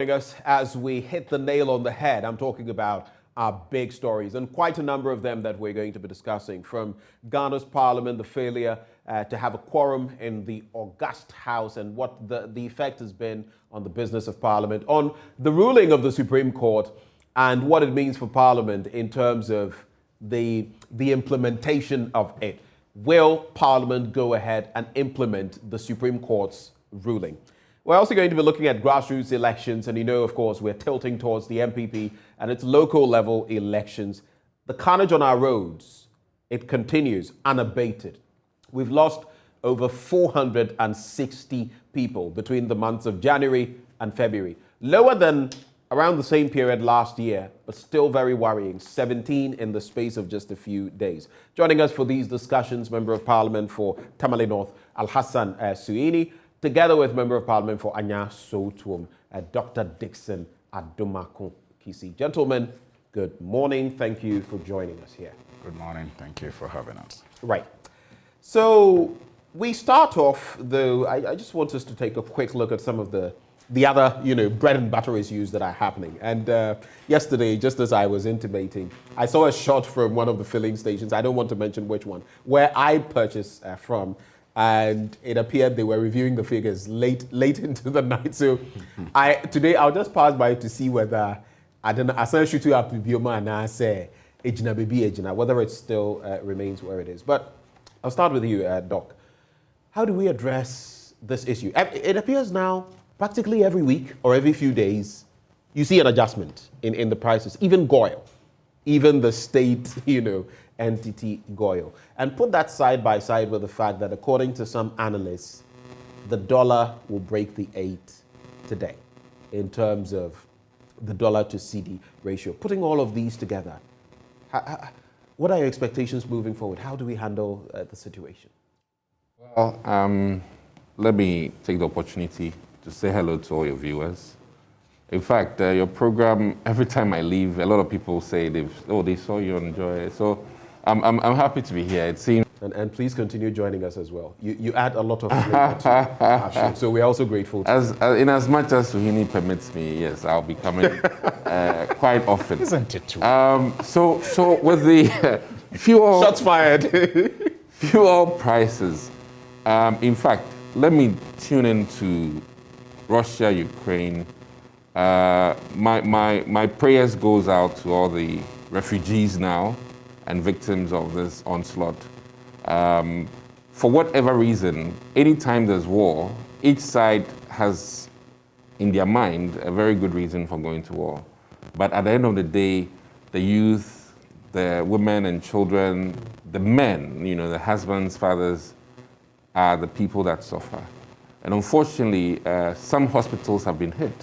Us as we hit the nail on the head. I'm talking about our big stories, and quite a number of them that we're going to be discussing, from Ghana's Parliament, the failure to have a quorum in the august House, and what the effect has been on the business of Parliament, on the ruling of the Supreme Court, and what it means for Parliament in terms of the implementation of it. Will Parliament go ahead and implement the Supreme Court's ruling? We're also going to be looking at grassroots elections, and of course, we're tilting towards the MPP and its local level elections. The carnage on our roads, it continues unabated. We've lost over 460 people between the months of January and February. Lower than around the same period last year, but still very worrying. 17 in the space of just a few days. Joining us for these discussions, Member of Parliament for Tamale North, Alhassan Suhuyini, together with Member of Parliament for Anyaa, Sowutuom, Dr. Dickson, Adomako, Kissi. Gentlemen, good morning. Thank you for joining us here. Good morning. Thank you for having us. Right. So we start off, though, I just want us to take a quick look at some of the other, bread and butter issues that are happening. And yesterday, just as I was intimating, I saw a shot from one of the filling stations. I don't want to mention which one, where I purchased from. And it appeared they were reviewing the figures late into the night. So today I'll just pass by to see whether whether it still remains where it is. But I'll start with you, Doc. How do we address this issue? It appears now practically every week or every few days you see an adjustment in the prices, even oil, even the state, entity Goyo. And put that side by side with the fact that, according to some analysts, the dollar will break the 8 today in terms of the dollar to CD ratio. Putting all of these together, what are your expectations moving forward? How do we handle the situation? Well, let me take the opportunity to say hello to all your viewers. In fact, your program, every time I leave, a lot of people say they saw you and enjoy it. So I'm happy to be here. It seems. And please continue joining us as well. You add a lot of flavor to our show, so we're also grateful. In as much as Suhuyini permits me, yes, I'll be coming quite often. Isn't it too? So with the fuel. Shots fired. Fuel prices. In fact, let me tune into Russia, Ukraine. My prayers goes out to all the refugees now and victims of this onslaught. For whatever reason, anytime there's war, each side has in their mind a very good reason for going to war. But at the end of the day, the youth, the women and children, the men, the husbands, fathers, are the people that suffer. And unfortunately, some hospitals have been hit.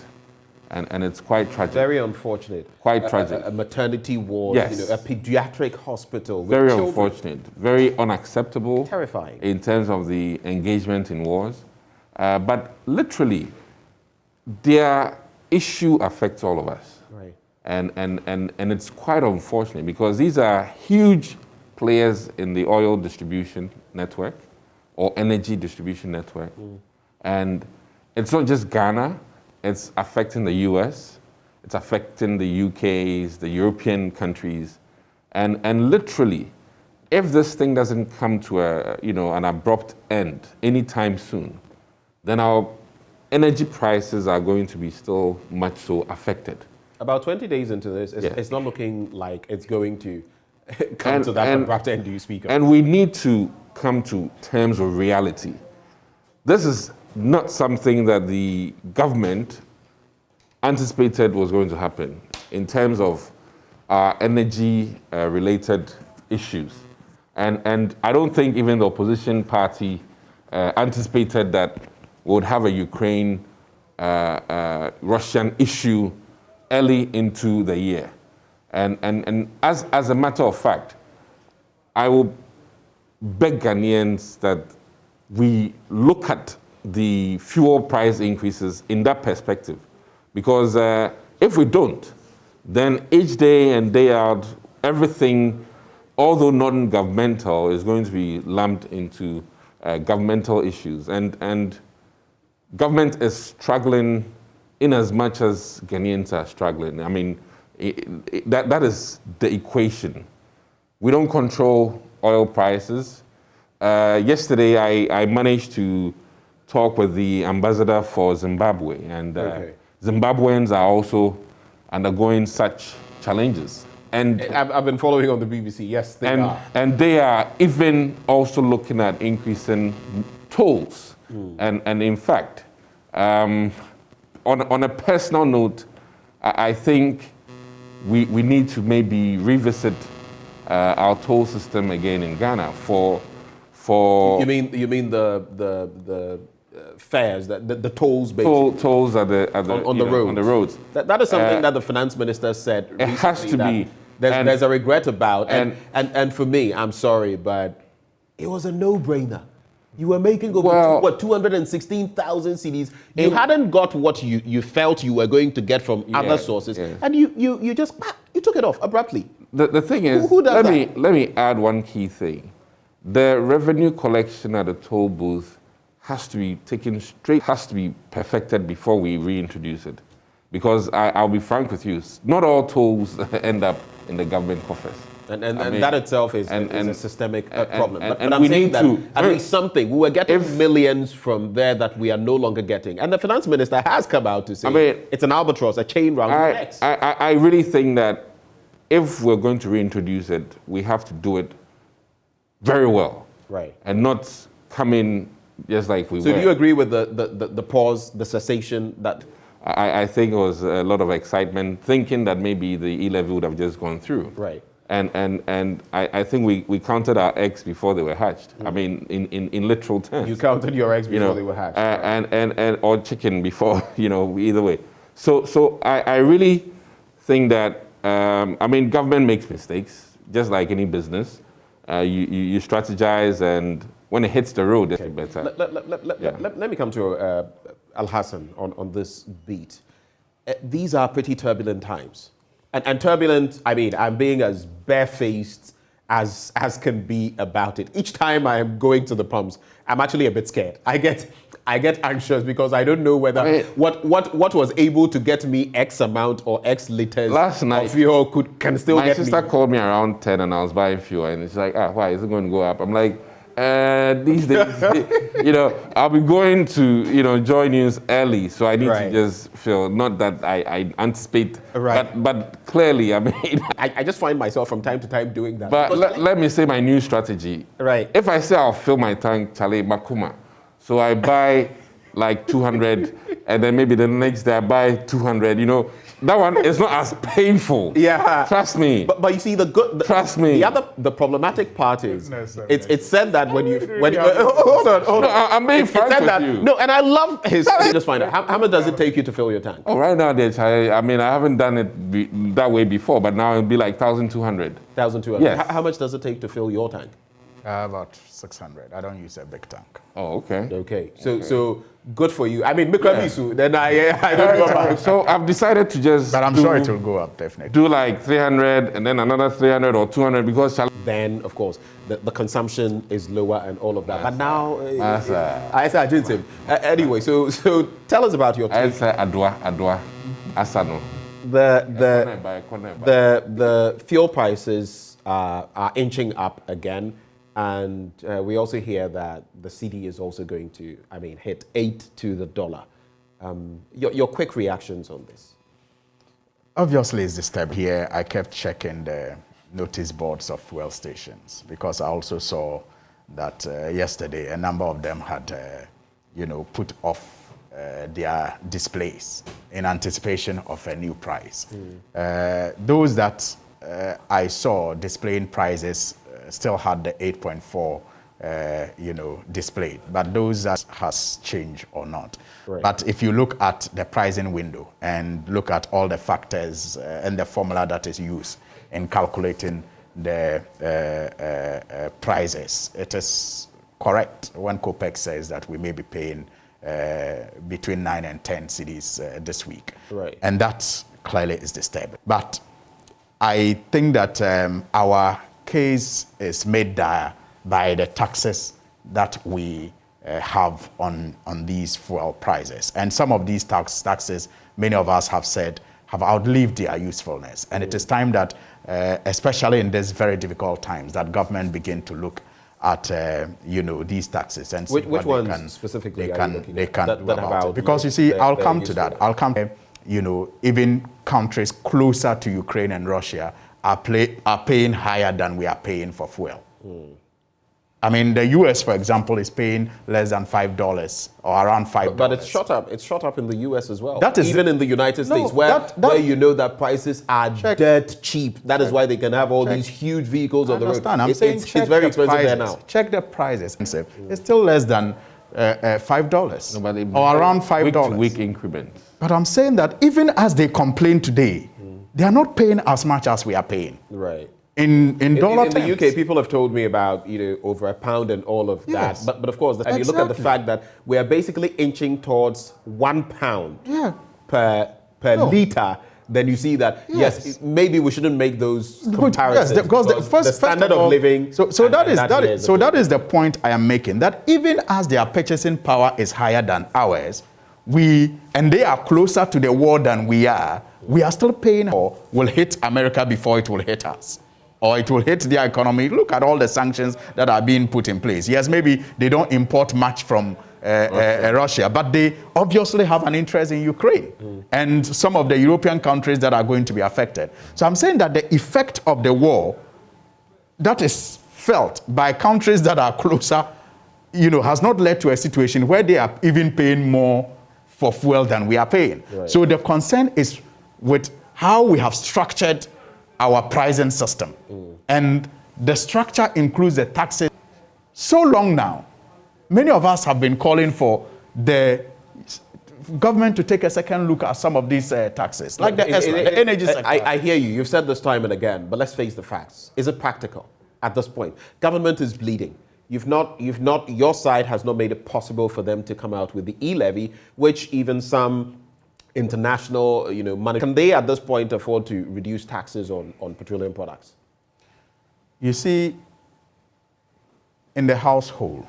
And it's quite tragic. Very unfortunate. Quite tragic. A maternity ward, yes. A pediatric hospital. With very children. Unfortunate. Very unacceptable. Terrifying. In terms of the engagement in wars. But literally, their issue affects all of us. Right. And it's quite unfortunate because these are huge players in the oil distribution network or energy distribution network. And it's not just Ghana. It's affecting the US, it's affecting the UKs, the European countries. And literally, if this thing doesn't come to an abrupt end anytime soon, then our energy prices are going to be still much so affected. About 20 days into this, it's not looking like it's going to come to that abrupt end you speak of. And we need to come to terms with reality. This is not something that the government anticipated was going to happen in terms of energy-related issues. And I don't think even the opposition party anticipated that we would have a Ukraine-Russian issue early into the year. And as a matter of fact, I will beg Ghanaians that we look at the fuel price increases in that perspective. Because if we don't, then each day and day out, everything, although non-governmental, is going to be lumped into governmental issues. And government is struggling in as much as Ghanaians are struggling. I mean, that is the equation. We don't control oil prices. Yesterday, I managed to talk with the ambassador for Zimbabwe, and Zimbabweans are also undergoing such challenges. And I've been following on the BBC. Yes, they are. And they are even also looking at increasing tolls. And in fact, on a personal note, I think we need to maybe revisit our toll system again in Ghana for. You mean the fares, the tolls, basically. Tolls on the roads. On the roads. That is something that the finance minister said recently. It has to be. There's a regret about, and for me, I'm sorry, but it was a no-brainer. You were making over 216,000 CDs. You hadn't got what you felt you were going to get from other sources, and you just you took it off abruptly. The thing is, who does that? Let me add one key thing. The revenue collection at the toll booth has to be taken straight, has to be perfected before we reintroduce it. Because I'll be frank with you, not all tolls end up in the government coffers. And that itself is a systemic problem. But and I'm we saying need that to at least something. We were getting millions from there that we are no longer getting. And the finance minister has come out to say it's an albatross, a chain round the necks. I really think that if we're going to reintroduce it, we have to do it very well. Right. And not come in just like we were. So do you agree with the pause, the cessation that... I think it was a lot of excitement, thinking that maybe the E-levy would have just gone through. Right. And I think we counted our eggs before they were hatched. I mean, in literal terms. You counted your eggs before they were hatched. And or chicken before, either way. So I really think that, government makes mistakes, just like any business. You strategize, and when it hits the road, it's better. Let me come to Alhassan on this beat. These are pretty turbulent times. And turbulent, I'm being as barefaced as can be about it. Each time I am going to the pumps, I'm actually a bit scared. I get anxious because I don't know whether what was able to get me X amount or X liters last night, of fuel can still get me. My sister called me around 10 and I was buying fuel, and it's like, why is it going to go up? I'm like, these days, I'll be going to, Joy News early, so I need to just feel, not that I anticipate, but clearly, I just find myself from time to time doing that. But let me say my new strategy. Right. If I say I'll fill my tank, Chale Makuma, so I buy like 200, and then maybe the next day I buy 200, that one is not as painful. Yeah. Trust me. But you see, trust me. The problematic part is, it's said that when hold on. No, I'm being frank with you. No, and I love his. Just find out how much does it take you to fill your tank? Oh, right now, I haven't done it that way before, but now it'll be like 1,200. 1,200. Yes. How much does it take to fill your tank? About 600. I don't use a big tank. Oh, okay. Okay. So good for you. Mikramisu, then I don't know about it. So I've decided to just. But I'm sure it will go up, definitely. Do like 300 and then another 300 or 200 because. Then, of course, the consumption is lower and all of that. But now. I said anyway, so tell us about your take. I said Adwa, Asano. The fuel prices are inching up again. And we also hear that the CD is also going to, hit 8 to the dollar. Your quick reactions on this? Obviously, it's disturbed here. I kept checking the notice boards of fuel stations because I also saw that yesterday a number of them had, put off their displays in anticipation of a new price. Those that I saw displaying prices still had the 8.4, displayed, but those that has changed or not. Right. But if you look at the pricing window and look at all the factors and the formula that is used in calculating the prices, it is correct when COPEC says that we may be paying between 9 and 10 cedis this week. Right. And that clearly is disturbing. But I think that our case is made dire by the taxes that we have on these fuel prices. And some of these taxes, many of us have said, have outlived their usefulness. And it is time that, especially in these very difficult times, that government begin to look at these taxes and see which what ones specifically they are can you looking they at can that do about have it. Because you see, I'll come to that. I'll come. Even countries closer to Ukraine and Russia are paying higher than we are paying for fuel. I mean, the U.S., for example, is paying less than $5 or around $5. But it's shot up. It's shot up in the U.S. as well. That is even in the United States, where you know that prices are dirt cheap. That is why they can have all these huge vehicles on the road. I'm saying it's very expensive there now. Check the prices. It's still less than $5 or around $5. Week increments. But I'm saying that even as they complain today, they are not paying as much as we are paying. Right. In dollar terms. In the UK, people have told me about over £1 and all of that. But of course, and you look at the fact that we are basically inching towards £1 per litre. Then you see that yes, maybe we shouldn't make those comparisons. Yes, because the standard of living. So that is the point I am making. That even as their purchasing power is higher than ours, and they are closer to the war than we are still paying, or will hit America before it will hit us, or it will hit their economy. Look at all the sanctions that are being put in place. Yes, maybe they don't import much from Russia, but they obviously have an interest in Ukraine and some of the European countries that are going to be affected. So I'm saying that the effect of the war that is felt by countries that are closer, has not led to a situation where they are even paying more for fuel than we are paying. Right. So the concern is with how we have structured our pricing system. And the structure includes the taxes. So long now, many of us have been calling for the government to take a second look at some of these taxes, like the energy sector. I hear you. You've said this time and again, but let's face the facts. Is it practical at this point? Government is bleeding. Your side has not made it possible for them to come out with the e-levy, which even some international, money. Can they at this point afford to reduce taxes on petroleum products? You see, in the household,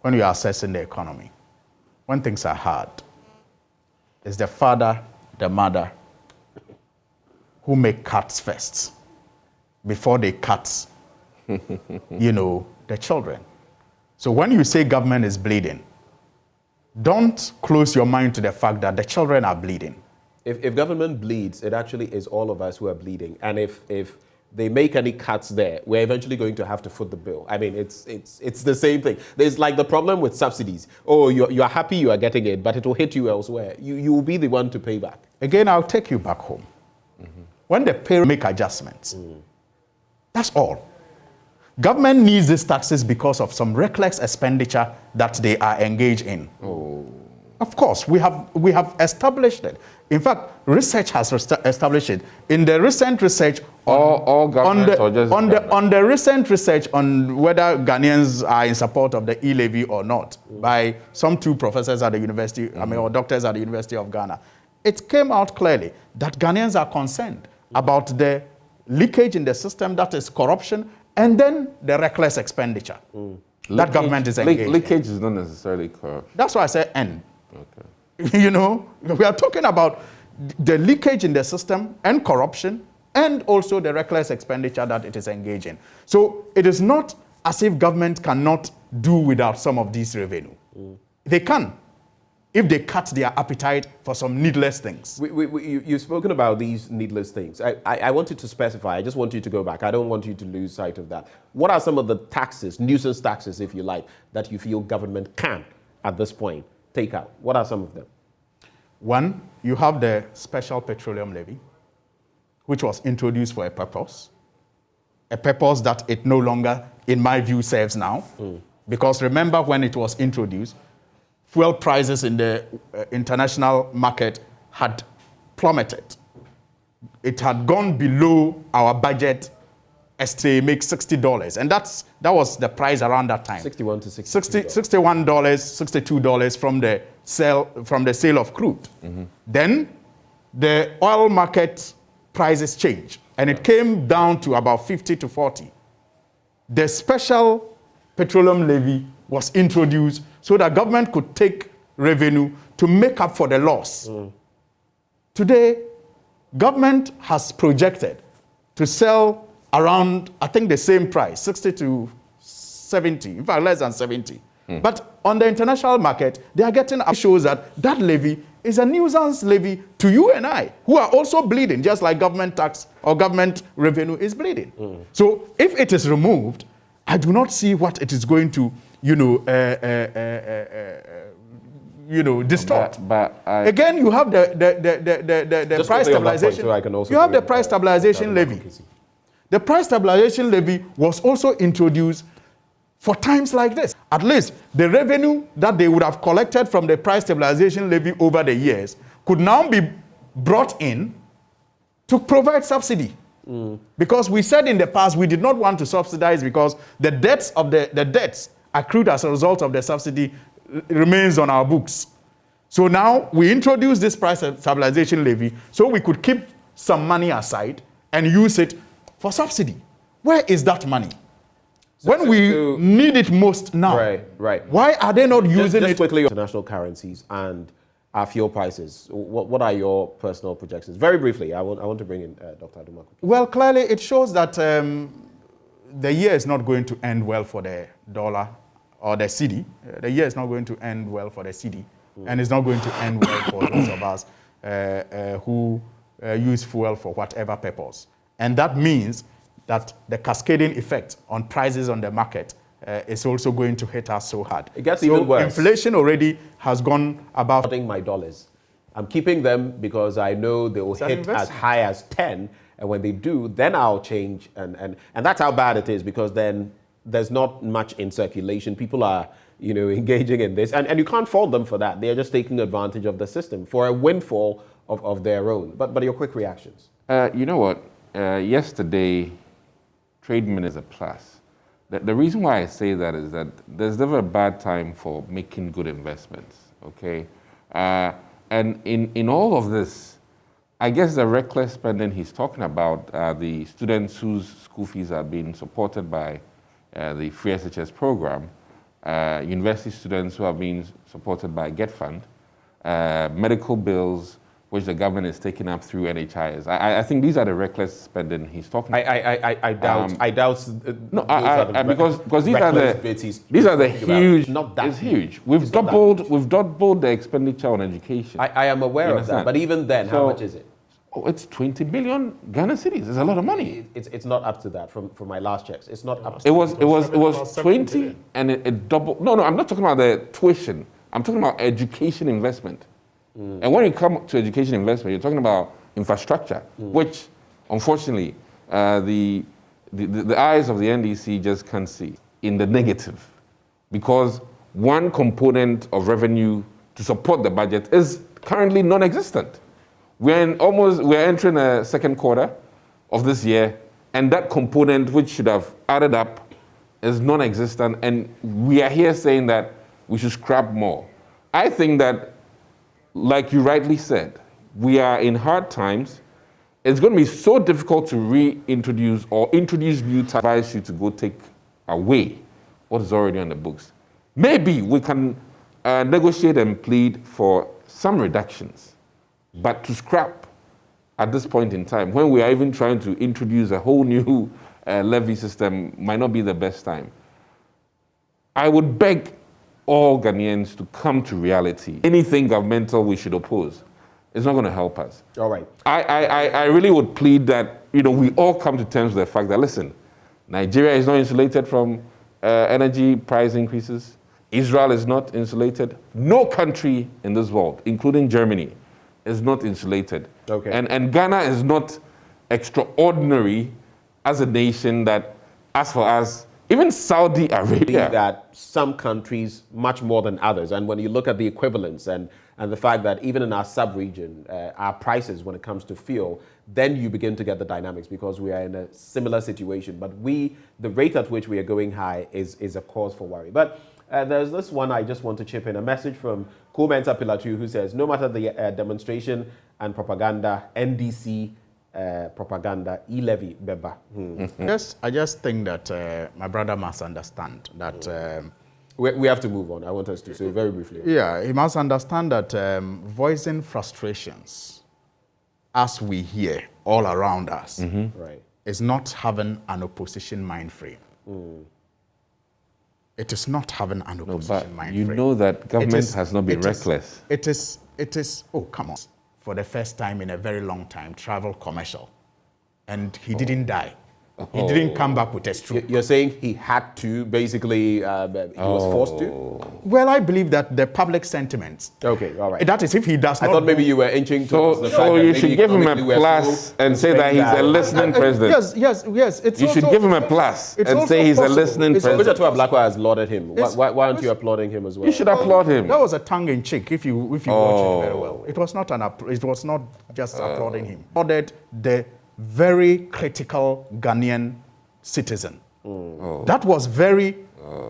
when you are assessing the economy, when things are hard, it's the father, the mother, who make cuts first before they cut, the children. So when you say government is bleeding, don't close your mind to the fact that the children are bleeding. If government bleeds, it actually is all of us who are bleeding. And if they make any cuts there, we're eventually going to have to foot the bill. I mean, it's the same thing. There's like the problem with subsidies. Oh, you're happy you are getting it, but it will hit you elsewhere. You will be the one to pay back. Again, I'll take you back home. When the payroll make adjustments, that's all. Government needs these taxes because of some reckless expenditure that they are engaged in. Of course, we have established it. In fact, research has established it. In the recent research on the recent research on whether Ghanaians are in support of the e-levy or not, by some two professors at the university, or doctors at the University of Ghana, it came out clearly that Ghanaians are concerned about the leakage in the system, that is corruption, and then the reckless expenditure that government is engaged in. Leakage is not necessarily corruption. That's why I say N. Okay. We are talking about the leakage in the system and corruption and also the reckless expenditure that it is engaged in. So it is not as if government cannot do without some of these revenue. They can, if they cut their appetite for some needless things. You've spoken about these needless things. I wanted to specify. I just want you to go back. I don't want you to lose sight of that. What are some of the taxes, nuisance taxes, if you like, that you feel government can, at this point, take out? What are some of them? One, you have the special petroleum levy, which was introduced for a purpose that it no longer, in my view, serves now. Because remember when it was introduced, fuel prices in the international market had plummeted. It had gone below our budget estimate $60, and that was the price around that time. $61 to $62. $61, $62 from the sale of crude. Then the oil market prices changed, and it came down to about 50 to 40. The special petroleum levy was introduced so that government could take revenue to make up for the loss. Today, government has projected to sell around, I think, the same price, 60 to 70, in fact, less than 70. But on the international market, they are getting shows that that levy is a nuisance levy to you and I, who are also bleeding, just like government tax or government revenue is bleeding. So if it is removed, I do not see what it is going to, distort. Again, you have the price stabilization. You have the price stabilization levy. The price stabilization levy was also introduced for times like this. At least the revenue that they would have collected from the price stabilization levy over the years could now be brought in to provide subsidy. Because we said in the past we did not want to subsidize because the debts accrued as a result of the subsidy remains on our books. So now we introduced this price stabilization levy so we could keep some money aside and use it for subsidy. Where is that money? When we need it most now. Right. Why are they not using just it? Quickly, international currencies and our fuel prices. What are your personal projections? Very briefly, I want to bring in Dr. Adomako. Well, clearly it shows that the year is not going to end well for the dollar or the cedi. The year is not going to end well for the cedi, and it's not going to end well for those of us who use fuel for whatever purpose. And that means that the cascading effect on prices on the market is also going to hit us so hard. It gets even worse. Inflation already has gone above. My dollars. I'm keeping them because I know they will hit as high as 10, and when they do, then I'll change. And that's how bad it is, because then there's not much in circulation. People are engaging in this, and you can't fault them for that. They're just taking advantage of the system for a windfall of their own. But your quick reactions. You know what? Yesterday, trade min is a plus. The reason why I say that is that there's never a bad time for making good investments, okay? And in all of this, I guess the reckless spending he's talking about the students whose school fees are being supported by the free SHS program, university students who are being supported by Get Fund, medical bills, which the government is taking up through NHIS. I think these are the reckless spending he's talking about. I doubt. Because these are the huge. Not that it's huge. We've doubled the expenditure on education. I am aware of that, but even then, how much is it? Oh, it's 20 billion Ghana cedis. It's a lot of money. It's not up to that from my last checks. It's not up to it was 20 and it doubled. No, I'm not talking about the tuition. I'm talking about education investment. And when you come to education investment, you're talking about infrastructure, which, unfortunately, the eyes of the NDC just can't see in the negative, because one component of revenue to support the budget is currently non-existent. We're entering a second quarter of this year, and that component, which should have added up, is non-existent, and we are here saying that we should scrap more. I think that, like you rightly said, we are in hard times. It's going to be so difficult to reintroduce or introduce new tax. I advise you to go take away what is already on the books. Maybe we can negotiate and plead for some reductions, but to scrap at this point in time, when we are even trying to introduce a whole new levy system, might not be the best time. I would beg all Ghanaians to come to reality. Anything governmental we should oppose. It's not going to help us. All right. I really would plead that we all come to terms with the fact that, listen, Nigeria is not insulated from energy price increases. Israel is not insulated. No country in this world, including Germany, is not insulated. Okay. And Ghana is not extraordinary as a nation that, as for us, even Saudi Arabia. That some countries much more than others, and when you look at the equivalence and the fact that even in our sub-region, our prices when it comes to fuel, then you begin to get the dynamics, because we are in a similar situation. But the rate at which we are going high is a cause for worry. But there's this one I just want to chip in, a message from Kumensa Pilatu, who says, no matter the demonstration and propaganda, NDC propaganda, e-levy, beba. Yes, I just think that my brother must understand that... we have to move on. I want us to say very briefly. Yeah, he must understand that voicing frustrations, as we hear all around us, Right. is not having an opposition mind frame. It is not having an opposition mind frame. You know that government has not been reckless. It is, oh, come on. For the first time in a very long time, travel commercial. And he didn't die. He didn't come back with a stroke. You're saying he had to, basically, he was forced to? Well, I believe that the public sentiments. Okay, all right. That is if he does I not. thought maybe you were inching towards the fact So that you maybe should give him a economically we're plus slow and say that he's a listening president. Yes. You should give him a plus it's and also say he's a possible. listening It's president. Mr. Blackwa has lauded him. Why aren't you applauding him as well? You should applaud him. That was a tongue-in-cheek. If you watch it very well, it was not just applauding him. Applauded the very critical Ghanaian citizen. That was very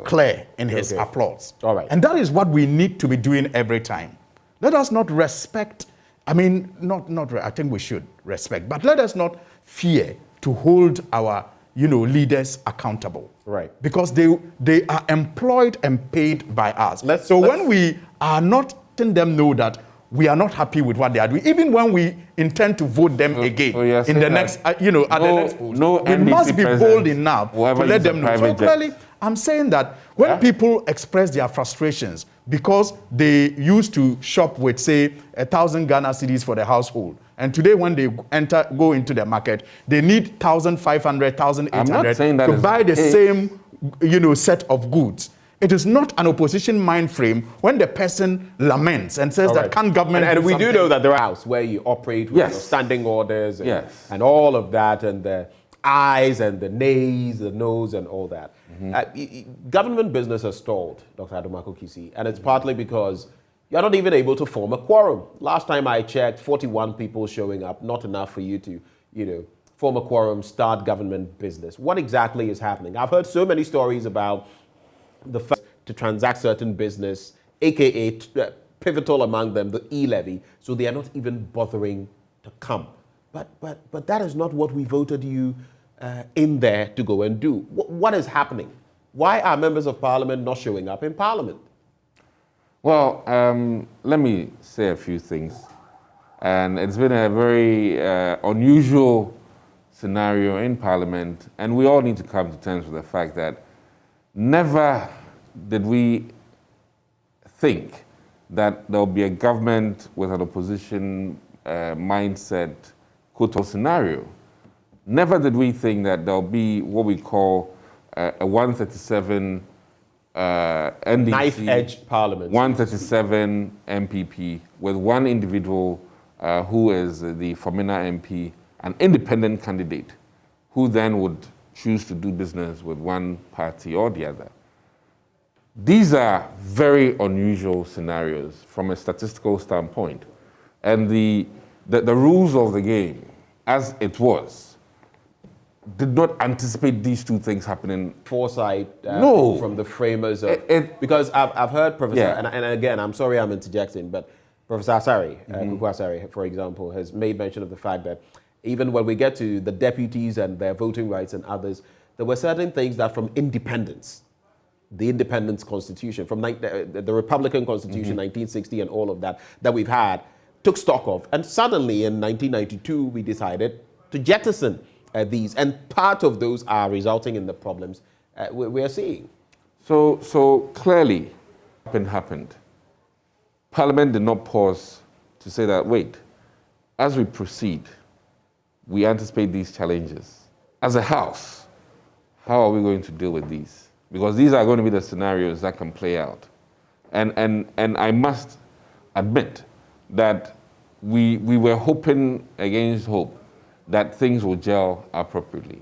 clear in his applause. All right. And that is what we need to be doing every time. Let us not respect. I mean, I think we should respect, but let us not fear to hold our leaders accountable. Right. Because they are employed and paid by us. When we are not letting them know that we are not happy with what they are doing, even when we intend to vote them again in the next, at the next vote, we must be bold enough to let them know. So clearly, I'm saying that when people express their frustrations because they used to shop with, say, 1,000 Ghana cedis for the household, and today when they go into the market, they need 1,500, 1,800 to buy the same, set of goods. It is not an opposition mind frame when the person laments and says that can government and we something? do know that there are houses where you operate with standing orders and all of that, and the ayes and the nays, the noes and all that. Government business has stalled, Dr. Adomako Kissi, and it's partly because you're not even able to form a quorum. Last time I checked, 41 people showing up, not enough for you to, form a quorum, start government business. What exactly is happening? I've heard so many stories about the first to transact certain business, aka pivotal among them, the e-levy, so they are not even bothering to come. But that is not what we voted you in there to go and do. What is happening? Why are members of parliament not showing up in parliament? Well, let me say a few things. And it's been a very unusual scenario in parliament, and we all need to come to terms with the fact that never did we think that there will be a government with an opposition mindset quote scenario. Never did we think that there will be what we call a 137 NDC, knife-edge parliament, 137 MPP with one individual who is the Famina MP, an independent candidate, who then would choose to do business with one party or the other. These are very unusual scenarios from a statistical standpoint. And the rules of the game, as it was, did not anticipate these two things happening. Foresight No. from the framers of... because I've heard Professor, and again, I'm sorry I'm interjecting, but Professor Asari, Kuku Asari, for example, has made mention of the fact that even when we get to the deputies and their voting rights and others, there were certain things that from independence, the independence constitution, from the Republican Constitution, 1960 and all of that we've had, took stock of. And suddenly in 1992, we decided to jettison these. And part of those are resulting in the problems we are seeing. So clearly, happened. Parliament did not pause to say that, wait, as we proceed, we anticipate these challenges. As a house, how are we going to deal with these? Because these are going to be the scenarios that can play out. And I must admit that we were hoping against hope that things will gel appropriately.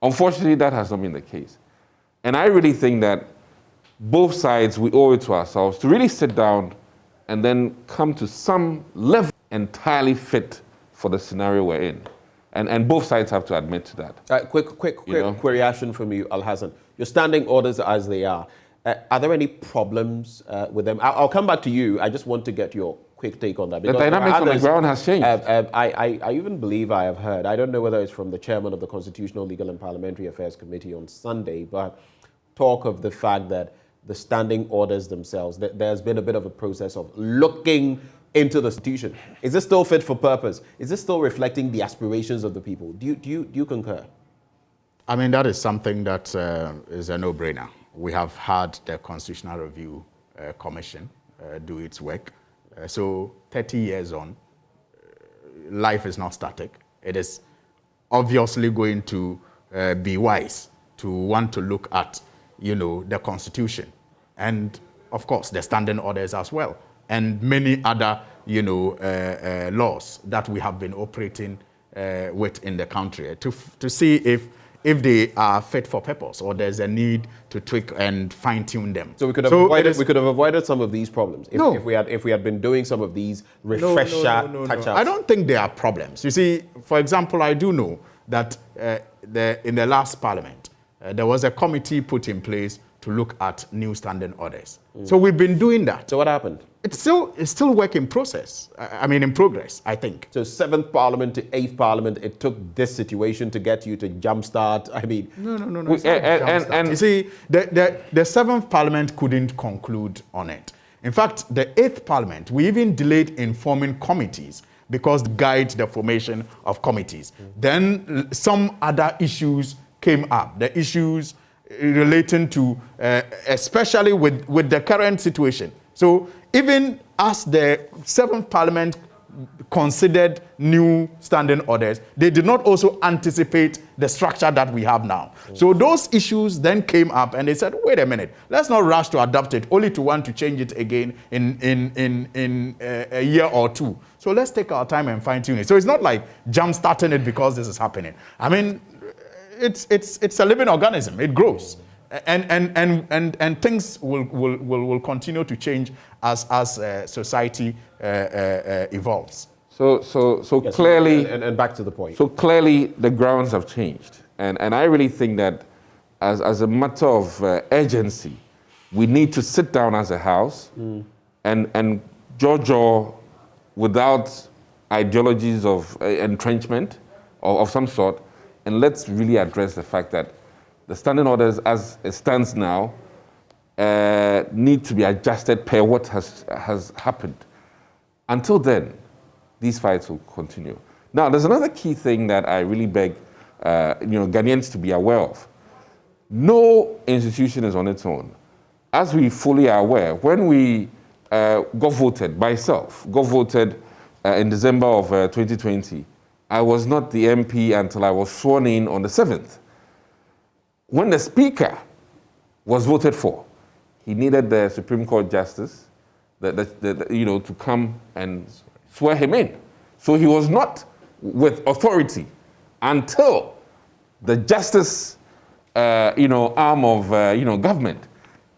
Unfortunately, that has not been the case. And I really think that both sides, we owe it to ourselves to really sit down and then come to some level entirely fit for the scenario we're in. And both sides have to admit to that. Quick reaction from you, Alhassan. Your standing orders as they are there any problems with them? I'll come back to you. I just want to get your quick quick take on that. The dynamics on the ground has changed. I even believe I have heard, I don't know whether it's from the chairman of the Constitutional, Legal and Parliamentary Affairs Committee on Sunday, but talk of the fact that the standing orders themselves, that there's been a bit of a process of looking into the Constitution. Is this still fit for purpose? Is this still reflecting the aspirations of the people? Do you concur? I mean, that is something that is a no-brainer. We have had the Constitutional Review Commission do its work. So 30 years on, life is not static. It is obviously going to be wise to want to look at, the Constitution and, of course, the standing orders as well, and many other, laws that we have been operating with in the country to see if they are fit for purpose or there's a need to tweak and fine-tune them. So we could have avoided some of these problems if we had been doing some of these refresher touch-ups. I don't think there are problems. You see, for example, I do know that in the last Parliament, there was a committee put in place to look at new standing orders. So we've been doing that. So what happened? It's still work in process. In progress, I think. So 7th Parliament to 8th Parliament, it took this situation to get you to jumpstart. No. And you see, the 7th Parliament couldn't conclude on it. In fact, the 8th Parliament, we even delayed in forming committees because it guides the formation of committees. Then some other issues came up. The issues relating to, especially with the current situation. So even as the 7th Parliament considered new standing orders, they did not also anticipate the structure that we have now. So those issues then came up and they said, wait a minute, let's not rush to adopt it, only to want to change it again in a year or two. So let's take our time and fine tune it. So it's not like jump starting it because this is happening. It's a living organism. It grows. And things will continue to change as society evolves. So yes, clearly, and back to the point. So clearly, the grounds have changed, and I really think that as a matter of urgency, we need to sit down as a house and judge without ideologies of entrenchment or of some sort, and let's really address the fact that the standing orders as it stands now need to be adjusted per what has happened. Until then, these fights will continue. Now, there's another key thing that I really beg Ghanaians to be aware of. No institution is on its own. As we fully are aware, when we got voted in December of 2020, I was not the MP until I was sworn in on the 7th. When the Speaker was voted for, he needed the Supreme Court Justice to come and swear him in. So he was not with authority until the Justice arm of government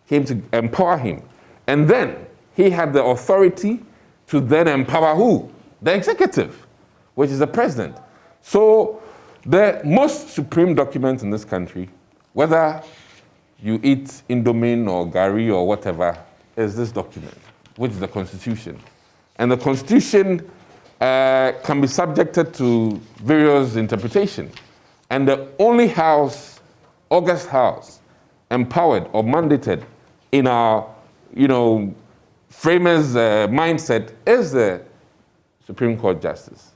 came to empower him. And then he had the authority to then empower who? The executive, which is the president. So the most supreme document in this country, whether you eat Indomie or Gari or whatever, is this document, which is the Constitution. And the Constitution can be subjected to various interpretations. And the only house, August House, empowered or mandated in our, framers' mindset is the Supreme Court Justice,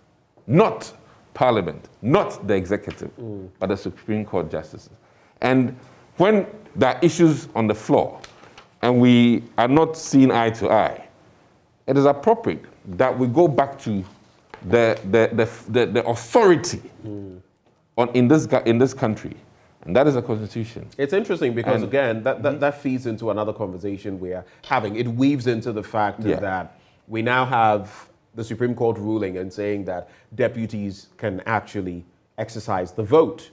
not Parliament, not the executive, but the Supreme Court Justices. And when there are issues on the floor and we are not seeing eye to eye, it is appropriate that we go back to the authority in this country, and that is the Constitution. It's interesting because, again, that feeds into another conversation we're having. It weaves into the fact that we now have the Supreme Court ruling and saying that deputies can actually exercise the vote.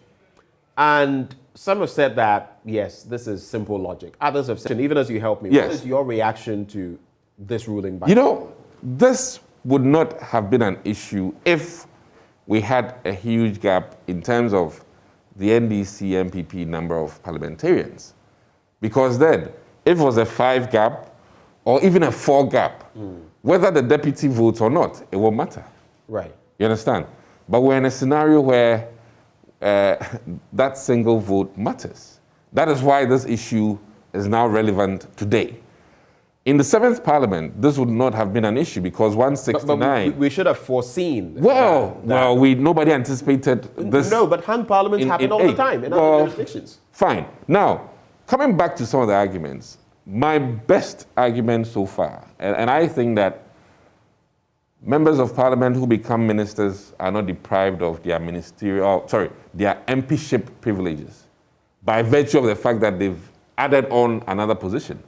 And some have said that, yes, this is simple logic. Others have said, and even as you help me, what is your reaction to this ruling? This would not have been an issue if we had a huge gap in terms of the NDC MPP number of parliamentarians. Because then, if it was a 5 gap or even a 4 gap, whether the deputy votes or not, it won't matter. Right. You understand? But we're in a scenario where that single vote matters. That is why this issue is now relevant today. In the 7th Parliament, this would not have been an issue because 169... But we should have foreseen nobody anticipated this. No, but hung parliaments happen all the time in other jurisdictions. Fine. Now, coming back to some of the arguments, my best argument so far, and I think that members of parliament who become ministers are not deprived of their their MPship privileges by virtue of the fact that they've added on another position.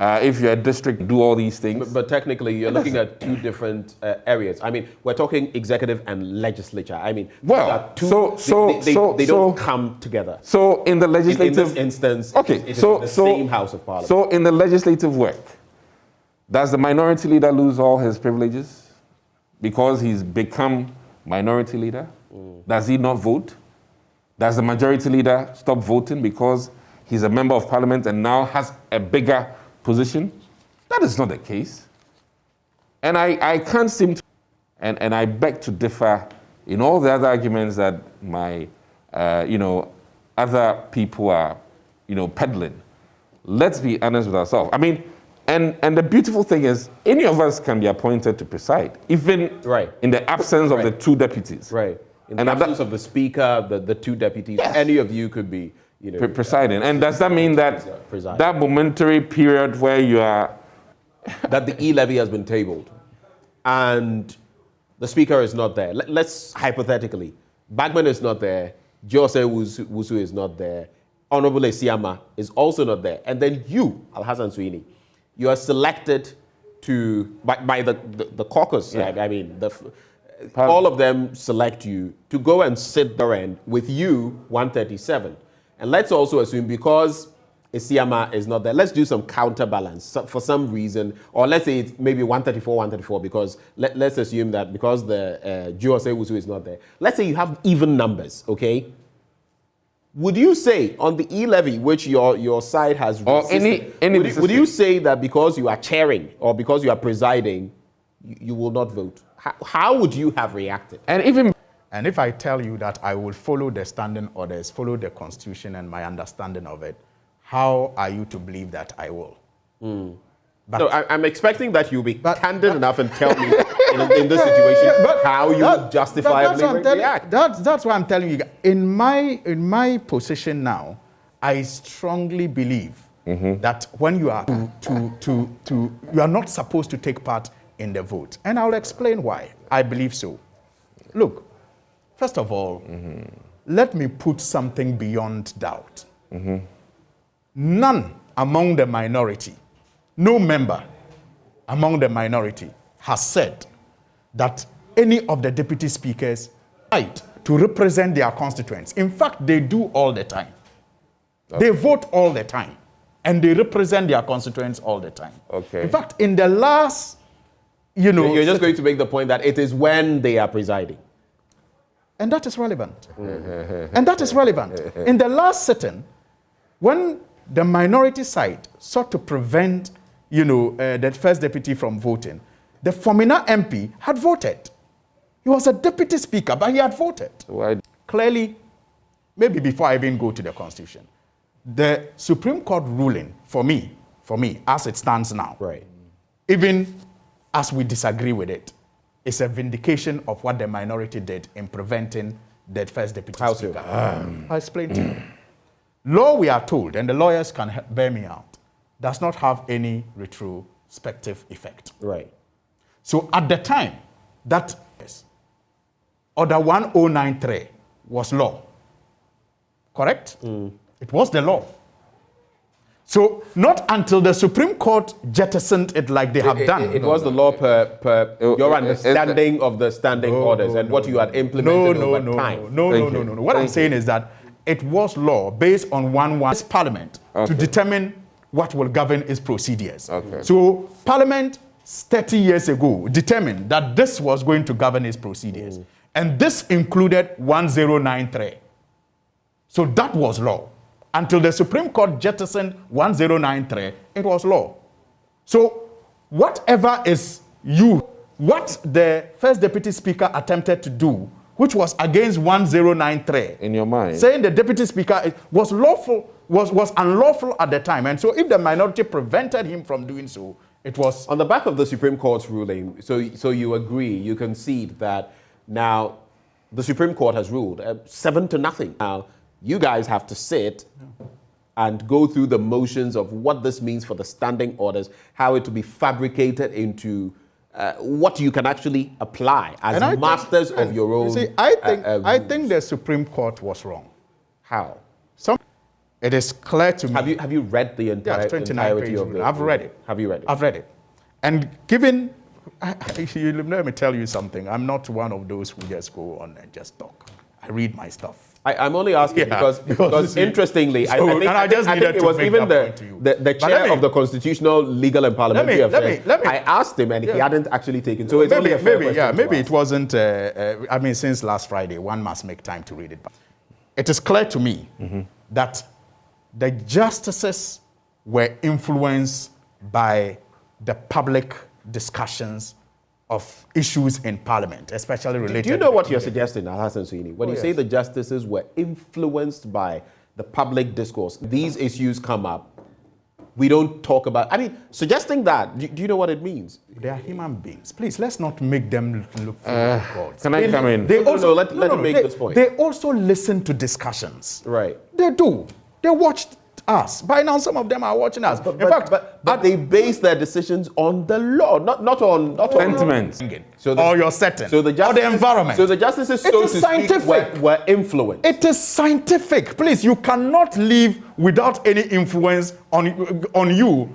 If you're a district, do all these things. But technically, you're looking at two different areas. I mean, we're talking executive and legislature. I mean, they don't come together. So in the legislative... In this instance, it is the same House of Parliament. So in the legislative work, does the minority leader lose all his privileges because he's become minority leader? Does he not vote? Does the majority leader stop voting because he's a member of parliament and now has a bigger position? That is not the case. And I can't seem to, and I beg to differ in all the other arguments that my, other people are, peddling. Let's be honest with ourselves. I mean, and the beautiful thing is, any of us can be appointed to preside, even in the absence of the two deputies. Right. In the absence of the speaker, the two deputies, any of you could be, presiding. And does that mean that that momentary period where you are... that the e-levy has been tabled and the speaker is not there. Let's hypothetically, Bagman is not there, Jose Wusu is not there, Honorable Esiama is also not there. And then you, Alhassan Suhuyini, you are selected by the caucus. Yeah. I mean, all of them select you to go and sit there with you, 137. And let's also assume because Esiama is not there, let's do some counterbalance for some reason, or let's say it's maybe 134 because let's assume that because the Jose Wusu is not there. Let's say you have even numbers, okay? Would you say on the e-levy, which your side has resisted, would you say that because you are chairing or because you are presiding, you will not vote? How would you have reacted? And if I tell you that I will follow the standing orders, follow the Constitution and my understanding of it, how are you to believe that I will? But, no, I'm expecting that you'll be candid enough and tell me in this situation how you would justifiably react. That's why I'm telling you. In my position now, I strongly believe that when you are you are not supposed to take part in the vote. And I'll explain why I believe so. Look, first of all, let me put something beyond doubt. None among the minority, no member among the minority has said that any of the deputy speakers right to represent their constituents. In fact, they do all the time. Okay. They vote all the time. And they represent their constituents all the time. Okay. In fact, in the last, You're just going to make the point that it is when they are presiding. And that is relevant. And that is relevant. In the last sitting, when the minority side sought to prevent, the first deputy from voting, the Fomina MP had voted. He was a deputy speaker, but he had voted. Why? Clearly, maybe before I even go to the Constitution, the Supreme Court ruling, for me, as it stands now, even as we disagree with it, is a vindication of what the minority did in preventing the first deputy speaker. I'll explain to you. Law, we are told, and the lawyers can bear me out, does not have any retrospective effect. Right. So at the time, that Order 1093 was law. Correct? It was the law. So not until the Supreme Court jettisoned it like they have done. It was the law per your understanding of the standing orders and what you had implemented over time. No. What I'm saying is that it was law based on one Parliament to determine what will govern its procedures. So Parliament 30 years ago determined that this was going to govern its procedures. And this included 1093. So that was law. Until the Supreme Court jettisoned 1093, it was law. So whatever is what the first deputy speaker attempted to do, which was against 1093. In your mind. Saying the deputy speaker was unlawful at the time. And so if the minority prevented him from doing so, it was... On the back of the Supreme Court's ruling, so you agree, you concede that now the Supreme Court has ruled 7-0. Now, you guys have to sit and go through the motions of what this means for the standing orders, how it to be fabricated into what you can actually apply as masters of your own. See, I think the Supreme Court was wrong. How? It is clear to me. Have you read the entirety of it? I've read it. Have you read it? I've read it. And given, let me tell you something. I'm not one of those who just go on and just talk. I read my stuff. I'm only asking because interestingly, I think it was even the chair of the Constitutional, Legal and Parliamentary Affairs. I asked him and he hadn't actually taken. So it's maybe it wasn't. I mean, since last Friday, one must make time to read it. But it is clear to me that the justices were influenced by the public discussions of issues in Parliament, especially related. Do you know what you're suggesting, Alhassan Suhuyini? When you say the justices were influenced by the public discourse, these issues come up. We don't talk about. I mean, suggesting that. Do you know what it means? They are human beings. Please, let's not make them look for gods. Can I come in? They also let me make this point. They also listen to discussions. Right. They do. They watched us. By now, some of them are watching us. In fact, but they base their decisions on the law, not on sentiments. Or your setting. So the justices, or the environment. So the justices, so to speak, were influenced. It is scientific. Please, you cannot live without any influence on you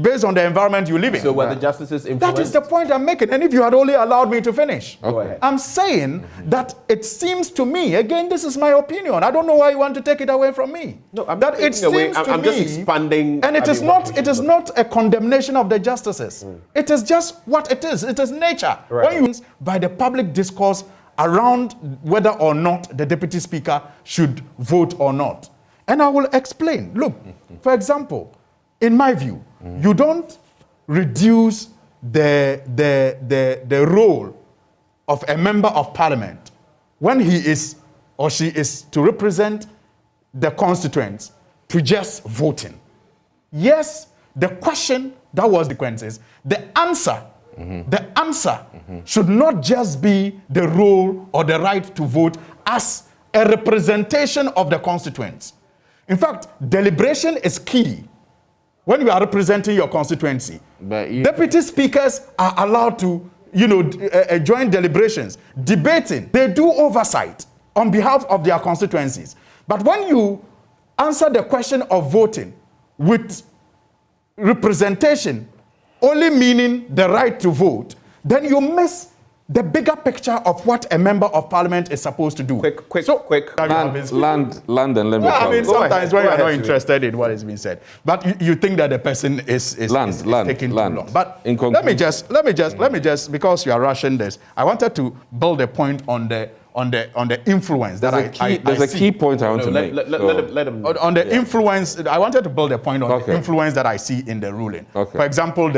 based on the environment you live in. So were the justices influenced? That is the point I'm making. And if you had only allowed me to finish. Go ahead. I'm saying that it seems to me, again, this is my opinion. I don't know why you want to take it away from me. No, I'm not taking away. I'm just expanding. And it is not a condemnation of the justices. It is just what it is. It is nature. Right. When you by the public discourse around whether or not the deputy speaker should vote or not. And I will explain. Look, for example, in my view, you don't reduce the role of a member of parliament when he is or she is to represent the constituents to just voting. Yes, the question that was the consequences, the answer should not just be the role or the right to vote as a representation of the constituents. In fact, deliberation is key. When you are representing your constituency, deputy speakers are allowed to, join deliberations, debating. They do oversight on behalf of their constituencies. But when you answer the question of voting with representation only meaning the right to vote, then you miss the bigger picture of what a member of parliament is supposed to do. Quick. Land, and let me I mean, sometimes when you are not interested in what is being said, but you think that the person is taking too long. But let me just, because you are rushing this, I wanted to build a point on the influence that I see. There's a key point I want to make. Let him. On the influence, I wanted to build a point on the influence that I see in the ruling. For example,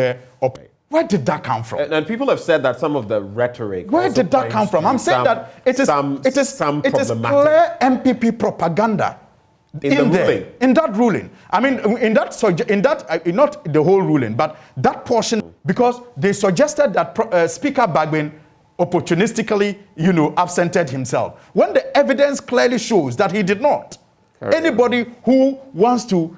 where did that come from? And people have said that some of the rhetoric. Where did that come from? I'm saying that it is clear MPP propaganda in that ruling. I mean, not the whole ruling, but that portion, because they suggested that Speaker Bagbin opportunistically, absented himself, when the evidence clearly shows that he did not. Anybody who wants to,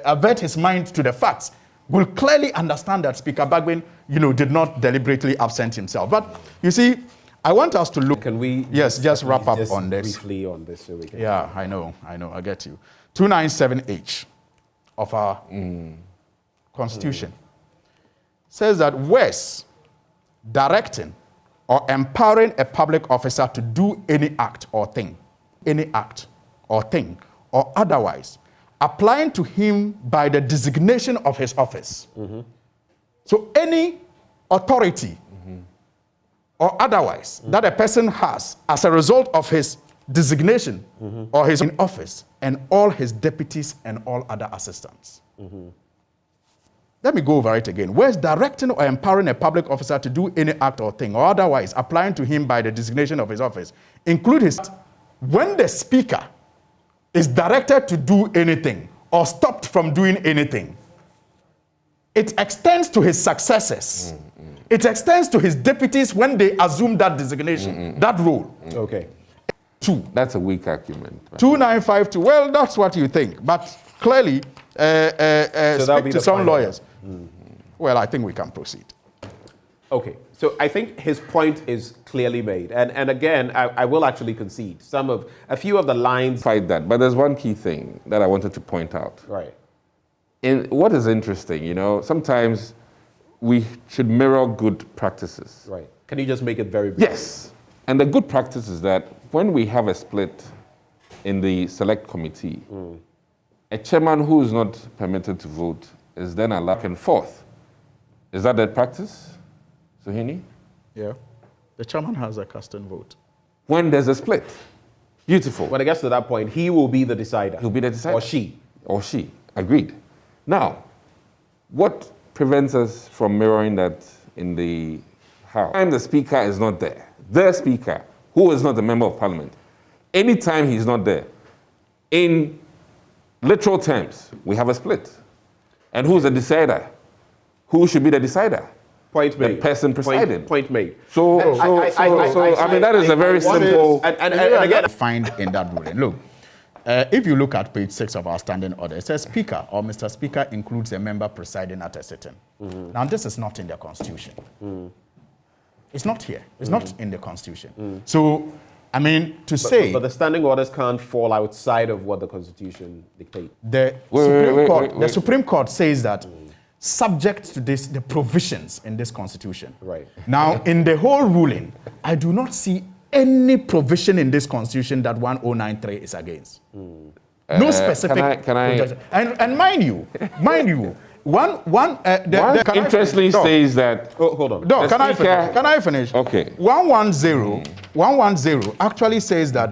avert his mind to the facts will clearly understand that Speaker Bagbin, did not deliberately absent himself. But you see, I want us to look. Can we? Yes, just wrap up on this. Briefly on this, so we can. Yeah, I know, I get you. 297H of our Constitution says that worse, directing or empowering a public officer to do any act or thing, or otherwise, applying to him by the designation of his office. So any authority or otherwise that a person has as a result of his designation or his office, and all his deputies and all other assistants. let me go over it again. Whereas directing or empowering a public officer to do any act or thing, or otherwise applying to him by the designation of his office, include his, when the speaker is directed to do anything or stopped from doing anything, it extends to his successors. It extends to his deputies when they assume that designation, that role. Okay. 2. That's a weak argument. 2952. Well, that's what you think, but clearly, speak to some lawyers. Well, I think we can proceed. Okay, so I think his point is clearly made. And again, I will actually concede a few of the lines. Fight that, but there's one key thing that I wanted to point out. Right. In what is interesting, sometimes we should mirror good practices. Right. Can you just make it very brief? Yes. And the good practice is that when we have a split in the select committee, a chairman who is not permitted to vote is then allowed back and forth. Is that the practice, Suhuyini? Yeah. The chairman has a casting vote. When there's a split. Beautiful. When it gets to that point, he will be the decider. He'll be the decider. Or she. Or she. Agreed. Now, what prevents us from mirroring that in the House? Anytime the speaker is not there, the speaker, who is not a member of parliament, anytime he's not there, in literal terms, we have a split. And who's the decider? Who should be the decider? Point made. The person presiding. Point made. So, I mean, that is a very simple... And again, find in that ruling. Look, if you look at page 6 of our standing order, it says Speaker or Mr. Speaker includes a member presiding at a sitting. Now, this is not in the Constitution. It's not here. It's not in the Constitution. So, I mean, but the standing orders can't fall outside of what the Constitution dictates. The Supreme Court says that subject to this, the provisions in this Constitution. Right. Now, in the whole ruling, I do not see any provision in this Constitution that 1093 is against. No specific. Can I? And mind you, interestingly says that. Oh, hold on. No, can I finish? Okay. 110 actually says that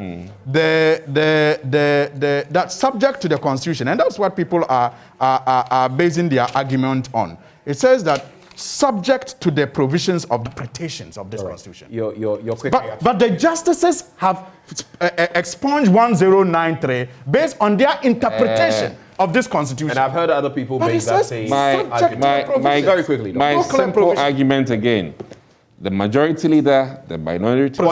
that subject to the Constitution, and that's what people are basing their argument on. It says that subject to the provisions of the interpretations of this Constitution. You're quick. But the justices have expunged 1093 based on their interpretation of this Constitution. And I've heard other people make that same argument. Very quickly. My simple argument again. The majority leader, the minority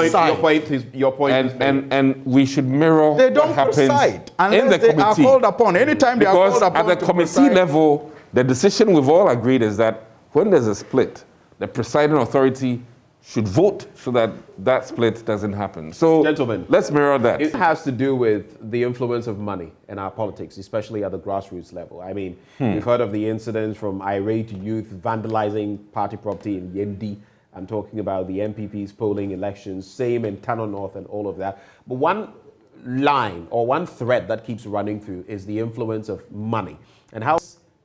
your point is and we should mirror they don't what happens preside unless in the they committee. are called upon. Anytime they are called upon at the committee level, the decision we've all agreed is that when there's a split, the presiding authority should vote so that that split doesn't happen. So, gentlemen, let's mirror that. It has to do with the influence of money in our politics, especially at the grassroots level. I mean, we've heard of the incidents from irate youth vandalizing party property in Yendi. I'm talking about the MPP's polling elections, same in Tano North and all of that. But one line or one thread that keeps running through is the influence of money and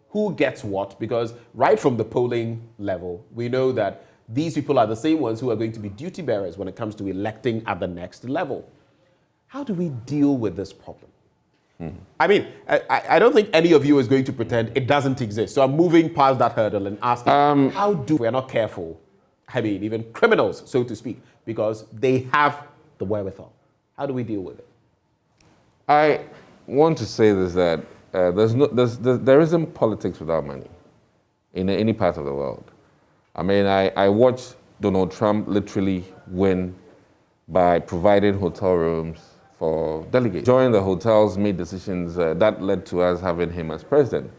who gets what, because right from the polling level, we know that these people are the same ones who are going to be duty bearers when it comes to electing at the next level. How do we deal with this problem? I mean, I don't think any of you is going to pretend it doesn't exist. So I'm moving past that hurdle and asking, how do we're not careful? I mean, even criminals, so to speak, because they have the wherewithal. How do we deal with it? I want to say this, that there isn't politics without money in any part of the world. I mean, I watched Donald Trump literally win by providing hotel rooms for delegates. Joining the hotels, made decisions that led to us having him as president.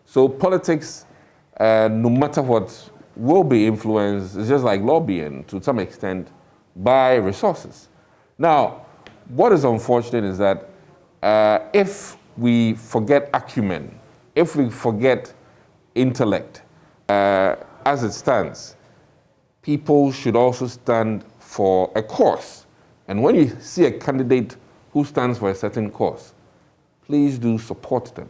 So politics, no matter what, will be influenced, it's just like lobbying to some extent, by resources. Now, what is unfortunate is that if we forget acumen, if we forget intellect, as it stands, people should also stand for a cause. And when you see a candidate who stands for a certain cause, please do support them.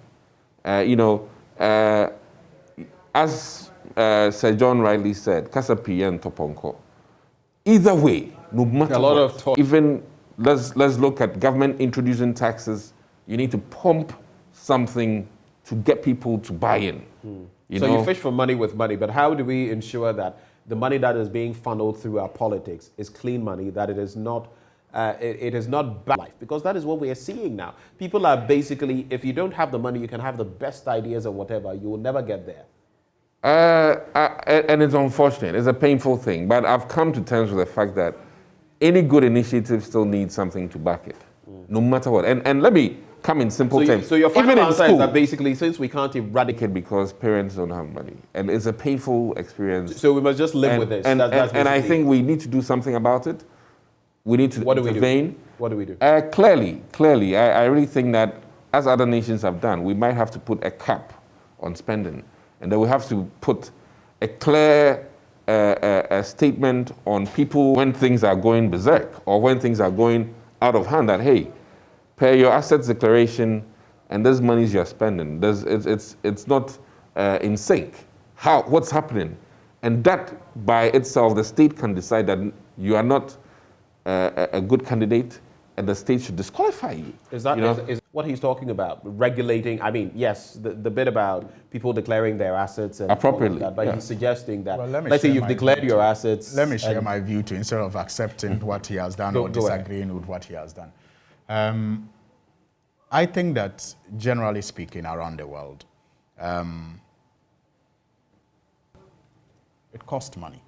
As Sir John rightly said, Kasapi and Toponko. Either way, no matter a lot of talk. Even let's look at government introducing taxes. You need to pump something to get people to buy in. You so know? you fish for money with money, but how do we ensure that the money that is being funneled through our politics is clean money, that it is not it is not bad life? Because that is what we are seeing now. People are basically, if you don't have the money, you can have the best ideas or whatever, you will never get there. And it's unfortunate. It's a painful thing. But I've come to terms with the fact that any good initiative still needs something to back it, no matter what. And let me come in simple terms. So your final Even in answer is school, that basically, since we can't eradicate, because parents don't have money. And it's a painful experience. so we must just live with this. And That's I basically- think we need to do something about it. We need to What do we intervene. do? What do we do? Clearly, I really think that, as other nations have done, we might have to put a cap on spending. And then we have to put a clear a statement on people when things are going berserk or when things are going out of hand, that, hey, pay your assets declaration and this money you're spending, it's not in sync. What's happening? And that by itself, the state can decide that you are not a good candidate and the state should disqualify you. Is that you know? is what he's talking about? Regulating, I mean, yes, the bit about people declaring their assets and Appropriately, all of that, but yeah. he's suggesting that, Well, let me let's say share you've my declared view. your assets. Let me share and- my view too, instead of accepting what he has done or Go ahead. disagreeing with what he has done. I think that, generally speaking, around the world, it costs money.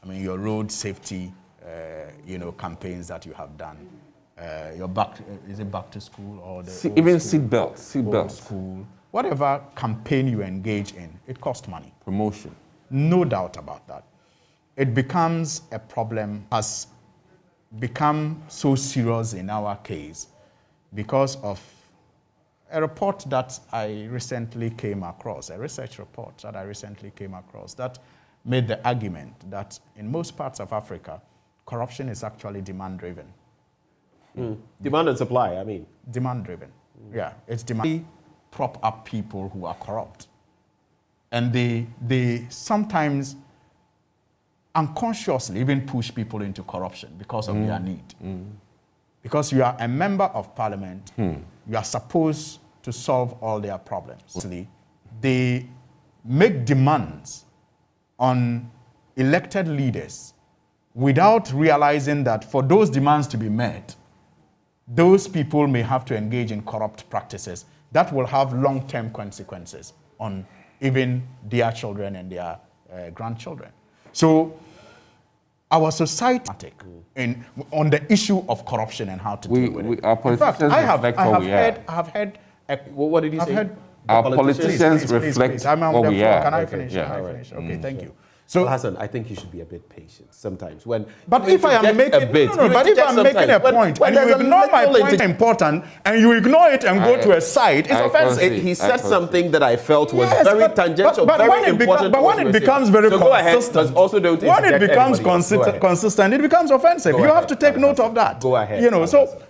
I mean, your road safety, campaigns that you have done, your is it back to school or the old Even school, old seatbelts, school, whatever campaign you engage in, it costs money. promotion. No doubt about that. It becomes a problem, has become so serious in our case because of a report that I recently came across, a research report that I recently came across that made the argument that in most parts of Africa, corruption is actually demand-driven. Demand and supply, I mean. Demand-driven. Yeah, it's demand. They prop up people who are corrupt. And they sometimes unconsciously even push people into corruption because of their need. Because you are a member of parliament, you are supposed to solve all their problems. They make demands on elected leaders without realizing that for those demands to be met, those people may have to engage in corrupt practices that will have long-term consequences on even their children and their grandchildren. So our society on the issue of corruption and how to deal with it. Our In fact, politicians reflect what we are. I have heard. What did you I've say? heard. Our politicians Please, reflect I'm on what the we floor. are. Can I Okay, finish? yeah. Can I finish? Okay, thank you. So, So, Hassan, I think you should be a bit patient sometimes. When but you if I am interject making a bit, no, you but if interject I'm making a sometimes. point When and you there's a ignore my little point important and you ignore it and go to a side, it's I offensive. concede. He I said concede. something that I felt was Yes, very but- tangential, but very when it beca- important. but to what when you it were becomes saying. very so go ahead, consistent, but also don't when it interject becomes anybody else. Go ahead. consistent, it becomes offensive. Go You ahead, have to take note Alhassan. of that. Go ahead,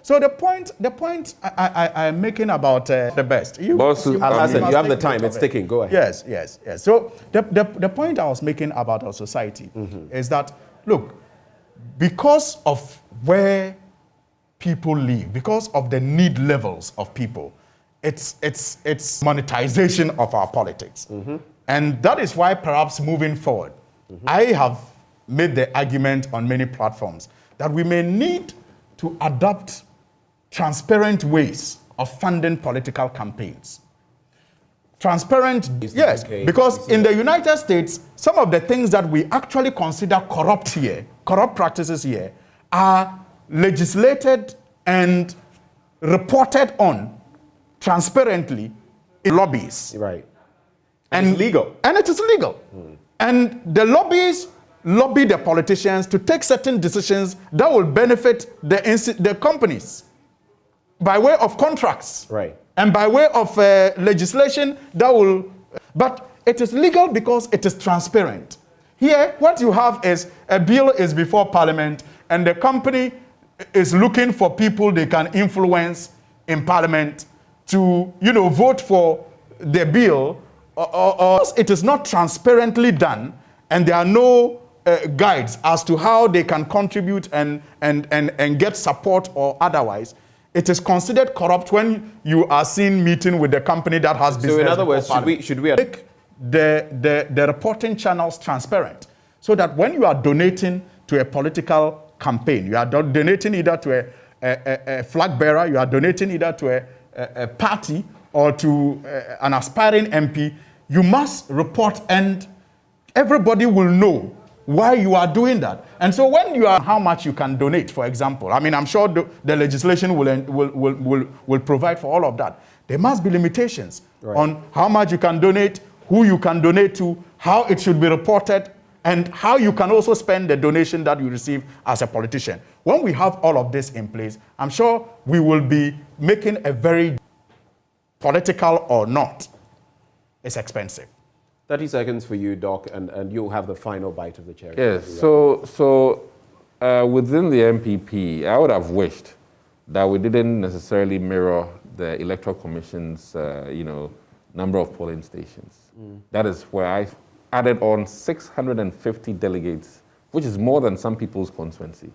So the point I'm making about the best. Boss, Alhassan, must you have the take time. note It's of it. ticking. Go ahead. Yes. So the point I was making about our society is that, look, because of where people live, because of the need levels of people, it's monetization of our politics. And that is why perhaps moving forward, I have made the argument on many platforms that we may need to adopt transparent ways of funding political campaigns. Transparent, yes, okay. because in the United States, some of the things that we actually consider corrupt practices here, are legislated and reported on transparently in lobbies. Right. And it's legal. And it is legal. And the lobbies lobby the politicians to take certain decisions that will benefit the companies by way of contracts. Right. And by way of legislation that will, but it is legal because it is transparent. Here, what you have is a bill is before Parliament and the company is looking for people they can influence in Parliament to, vote for the bill, or it is not transparently done and there are no guides as to how they can contribute and get support or otherwise. It is considered corrupt when you are seen meeting with the company that has business. So in other before words, Parliament. should we Make the reporting channels transparent, so that when you are donating to a political campaign, you are donating either to a flag bearer, you are donating either to a party or to an aspiring MP, you must report, and everybody will know why you are doing that. And so when you are, how much you can donate, for example, I mean, I'm sure the legislation will provide for all of that. There must be limitations on how much you can donate, who you can donate to, how it should be reported, and how you can also spend the donation that you receive as a politician. When we have all of this in place, I'm sure we will be making a very political or not. It's expensive. 30 seconds for you, Doc, and you'll have the final bite of the cherry. Yes, so within the MPP, I would have wished that we didn't necessarily mirror the Electoral Commission's, number of polling stations. That is where I added on 650 delegates, which is more than some people's constituency,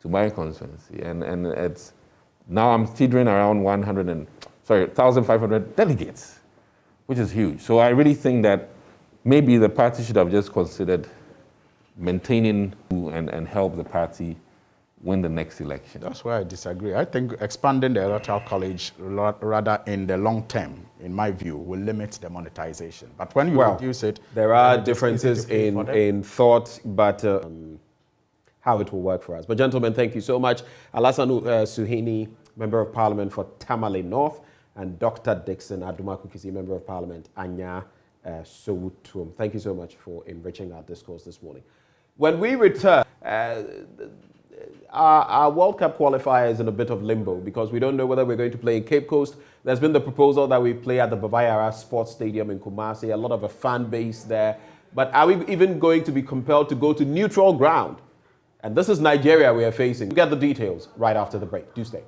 to my constituency. And it's, now I'm teetering around 1,500 delegates, which is huge. So I really think that maybe the party should have just considered maintaining and help the party win the next election. That's why I disagree. I think expanding the Electoral College, rather in the long term, in my view, will limit the monetization. But when you reduce it... There are differences in thought, but how it will work for us. But gentlemen, thank you so much. Alhassan Suhuyini, Member of Parliament for Tamale North, and Dr. Dickson, Adomako, Kissi, Member of Parliament, Anyaa, Sowutuom. Thank you so much for enriching our discourse this morning. When we return, our World Cup qualifier is in a bit of limbo because we don't know whether we're going to play in Cape Coast. There's been the proposal that we play at the Babayara Sports Stadium in Kumasi, a lot of a fan base there. But are we even going to be compelled to go to neutral ground? And this is Nigeria we are facing. We get the details right after the break. Do stay.